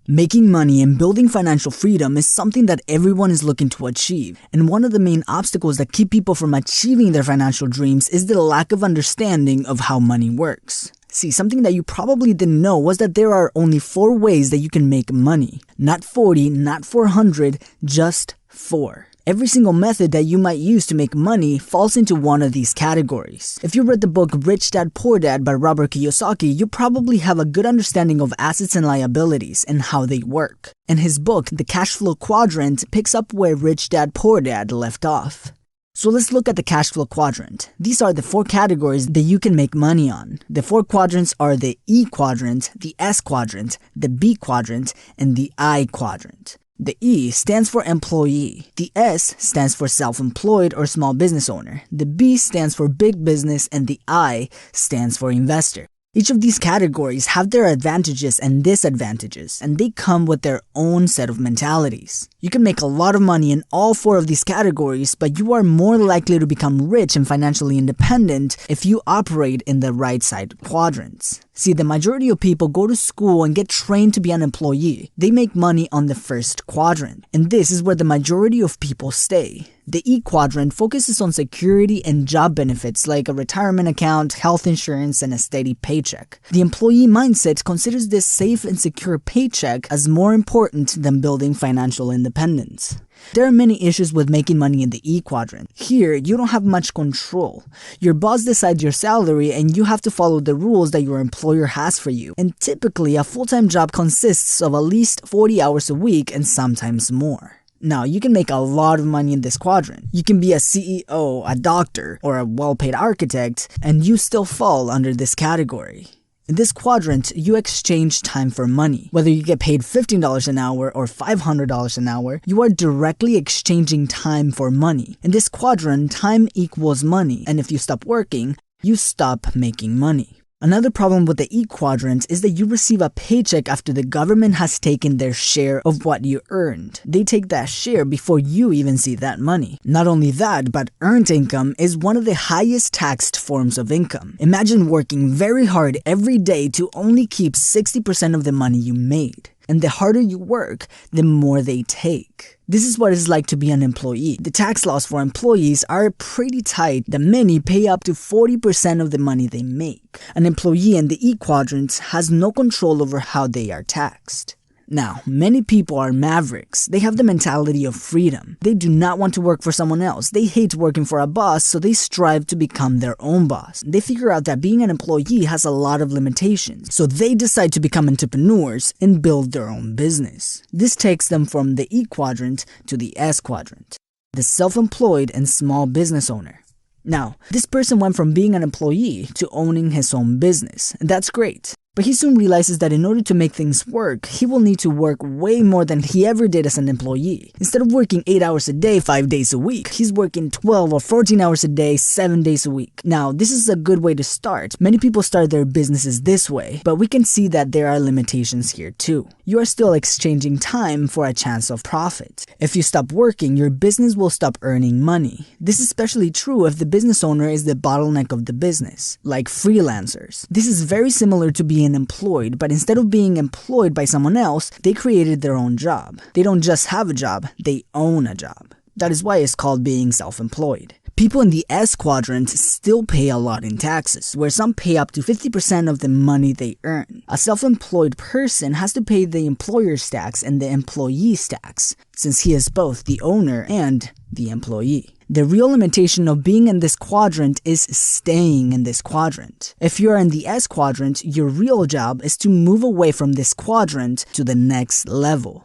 Making money and building financial freedom is something that everyone is looking to achieve, and one of the main obstacles that keep people from achieving their financial dreams is the lack of understanding of how money works. See, something that you probably didn't know was that there are only 4 ways that you can make money. Not 40, not 400, just 4. Every single method that you might use to make money falls into one of these categories. If you read the book Rich Dad Poor Dad by Robert Kiyosaki, you probably have a good understanding of assets and liabilities and how they work. And his book, The Cash Flow Quadrant, picks up where Rich Dad Poor Dad left off. So let's look at the cash flow quadrant. These are the 4 categories that you can make money on. The 4 quadrants are the E quadrant, the S quadrant, the B quadrant, and the I quadrant. The E stands for employee, the S stands for self-employed or small business owner, the B stands for big business, and the I stands for investor. Each of these categories have their advantages and disadvantages, and they come with their own set of mentalities. You can make a lot of money in all 4 of these categories, but you are more likely to become rich and financially independent if you operate in the right side quadrants. See, the majority of people go to school and get trained to be an employee. They make money on the first quadrant, and this is where the majority of people stay. The E quadrant focuses on security and job benefits like a retirement account, health insurance, and a steady paycheck. The employee mindset considers this safe and secure paycheck as more important than building financial independence. There are many issues with making money in the E quadrant. Here, you don't have much control. Your boss decides your salary and you have to follow the rules that your employer has for you. And typically, a full-time job consists of at least 40 hours a week and sometimes more. Now, you can make a lot of money in this quadrant. You can be a CEO, a doctor, or a well-paid architect, and you still fall under this category. In this quadrant, you exchange time for money. Whether you get paid $15 an hour or $500 an hour, you are directly exchanging time for money. In this quadrant, time equals money, and if you stop working, you stop making money. Another problem with the E quadrant is that you receive a paycheck after the government has taken their share of what you earned. They take that share before you even see that money. Not only that, but earned income is one of the highest taxed forms of income. Imagine working very hard every day to only keep 60% of the money you made. And the harder you work, the more they take. This is what it's like to be an employee. The tax laws for employees are pretty tight that many pay up to 40% of the money they make. An employee in the E quadrant has no control over how they are taxed. Now, many people are mavericks. They have the mentality of freedom. They do not want to work for someone else. They hate working for a boss, so they strive to become their own boss. They figure out that being an employee has a lot of limitations, so they decide to become entrepreneurs and build their own business. This takes them from the E quadrant to the S quadrant, the self-employed and small business owner. Now, this person went from being an employee to owning his own business, and that's great. But he soon realizes that in order to make things work, he will need to work way more than he ever did as an employee. Instead of working 8 hours a day, 5 days a week, he's working 12 or 14 hours a day, 7 days a week. Now, this is a good way to start. Many people start their businesses this way, but we can see that there are limitations here too. You are still exchanging time for a chance of profit. If you stop working, your business will stop earning money. This is especially true if the business owner is the bottleneck of the business, like freelancers. This is very similar to being employed, but instead of being employed by someone else, they created their own job. They don't just have a job, they own a job. That is why it's called being self-employed. People in the S quadrant still pay a lot in taxes, where some pay up to 50% of the money they earn. A self-employed person has to pay the employer's tax and the employee's tax, since he is both the owner and the employee. The real limitation of being in this quadrant is staying in this quadrant. If you're in the S quadrant, your real job is to move away from this quadrant to the next level.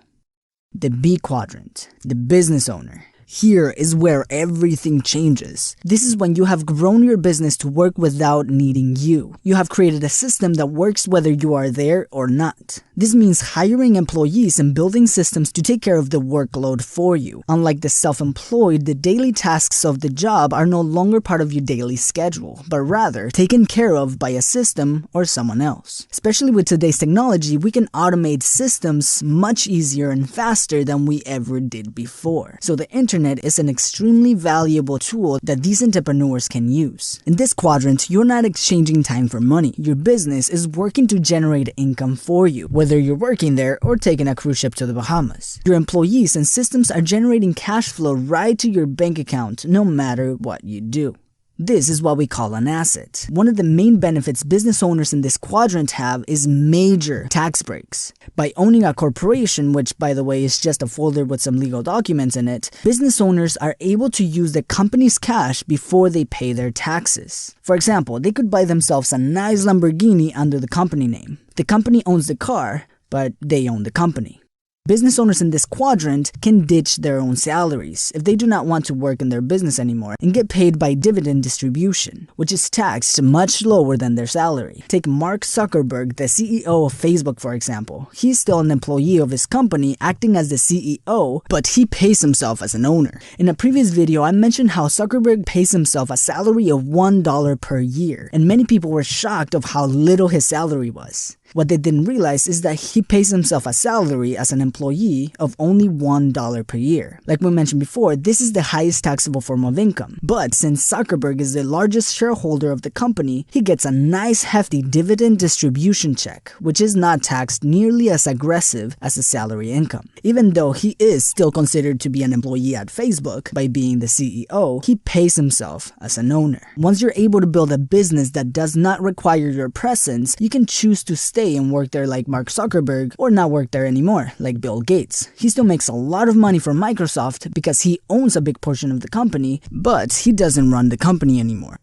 The B quadrant, the business owner. Here is where everything changes. This is when you have grown your business to work without needing you. You have created a system that works whether you are there or not. This means hiring employees and building systems to take care of the workload for you. Unlike the self-employed, the daily tasks of the job are no longer part of your daily schedule, but rather taken care of by a system or someone else. Especially with today's technology, we can automate systems much easier and faster than we ever did before. So the internet is an extremely valuable tool that these entrepreneurs can use. In this quadrant, you're not exchanging time for money. Your business is working to generate income for you. Whether whether you're working there or taking a cruise ship to the Bahamas. Your employees and systems are generating cash flow right to your bank account no matter what you do. This is what we call an asset. One of the main benefits business owners in this quadrant have is major tax breaks. By owning a corporation, which by the way is just a folder with some legal documents in it, business owners are able to use the company's cash before they pay their taxes. For example, they could buy themselves a nice Lamborghini under the company name. The company owns the car, but they own the company. Business owners in this quadrant can ditch their own salaries if they do not want to work in their business anymore and get paid by dividend distribution, which is taxed much lower than their salary. Take Mark Zuckerberg, the CEO of Facebook, for example. He's still an employee of his company acting as the CEO, but he pays himself as an owner. In a previous video, I mentioned how Zuckerberg pays himself a salary of $1 per year, and many people were shocked of how little his salary was. What they didn't realize is that he pays himself a salary as an employee of only $1 per year. Like we mentioned before, this is the highest taxable form of income. But since Zuckerberg is the largest shareholder of the company, he gets a nice hefty dividend distribution check, which is not taxed nearly as aggressive as the salary income. Even though he is still considered to be an employee at Facebook by being the CEO, he pays himself as an owner. Once you're able to build a business that does not require your presence, you can choose to stay and work there like Mark Zuckerberg or not work there anymore like Bill Gates. He still makes a lot of money from Microsoft because he owns a big portion of the company, but he doesn't run the company anymore.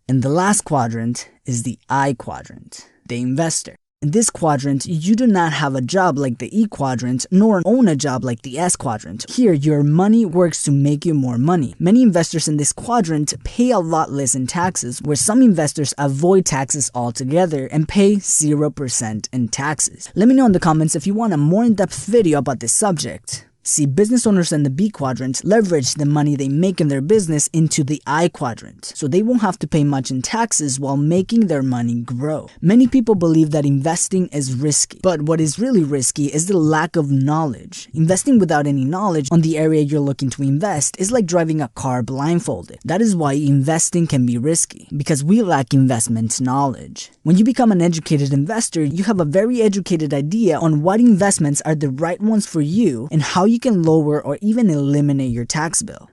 And the last quadrant is the I quadrant, the investor. In this quadrant, you do not have a job like the E quadrant, nor own a job like the S quadrant. Here, your money works to make you more money. Many investors in this quadrant pay a lot less in taxes, where some investors avoid taxes altogether and pay 0% in taxes. Let me know in the comments if you want a more in-depth video about this subject. See, business owners in the B quadrant leverage the money they make in their business into the I quadrant, so they won't have to pay much in taxes while making their money grow. Many people believe that investing is risky, but what is really risky is the lack of knowledge. Investing without any knowledge on the area you're looking to invest is like driving a car blindfolded. That is why investing can be risky, because we lack investment knowledge. When you become an educated investor, you have a very educated idea on what investments are the right ones for you and how you can lower or even eliminate your tax bill.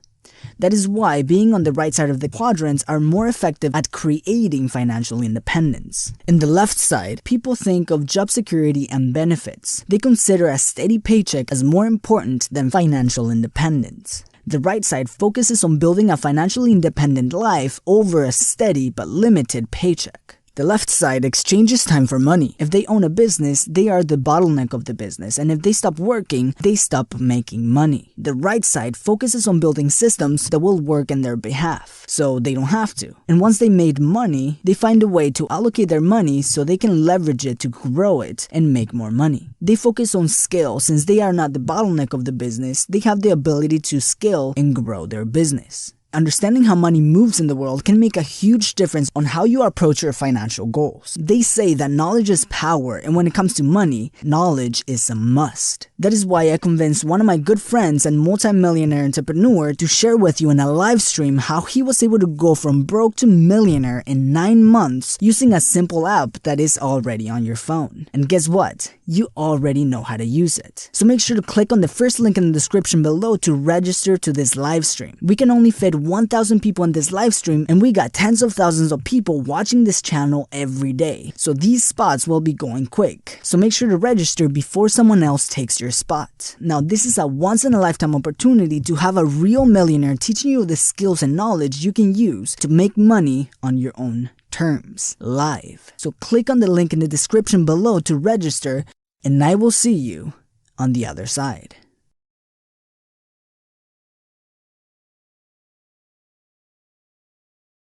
That is why being on the right side of the quadrants are more effective at creating financial independence. In the left side, people think of job security and benefits. They consider a steady paycheck as more important than financial independence. The right side focuses on building a financially independent life over a steady but limited paycheck. The left side exchanges time for money. If they own a business, they are the bottleneck of the business, and if they stop working, they stop making money. The right side focuses on building systems that will work in their behalf, so they don't have to. And once they made money, they find a way to allocate their money so they can leverage it to grow it and make more money. They focus on scale. Since they are not the bottleneck of the business, they have the ability to scale and grow their business. Understanding how money moves in the world can make a huge difference on how you approach your financial goals. They say that knowledge is power, and when it comes to money, knowledge is a must. That is why I convinced one of my good friends and multi-millionaire entrepreneur to share with you in a live stream how he was able to go from broke to millionaire in 9 months using a simple app that is already on your phone. And guess what? You already know how to use it. So make sure to click on the first link in the description below to register to this live stream. We can only fit 1,000 people in this live stream, and we got tens of thousands of people watching this channel every day. So these spots will be going quick. So make sure to register before someone else takes your spot. Now, this is a once-in-a-lifetime opportunity to have a real millionaire teaching you the skills and knowledge you can use to make money on your own terms, live. So click on the link in the description below to register, and I will see you on the other side.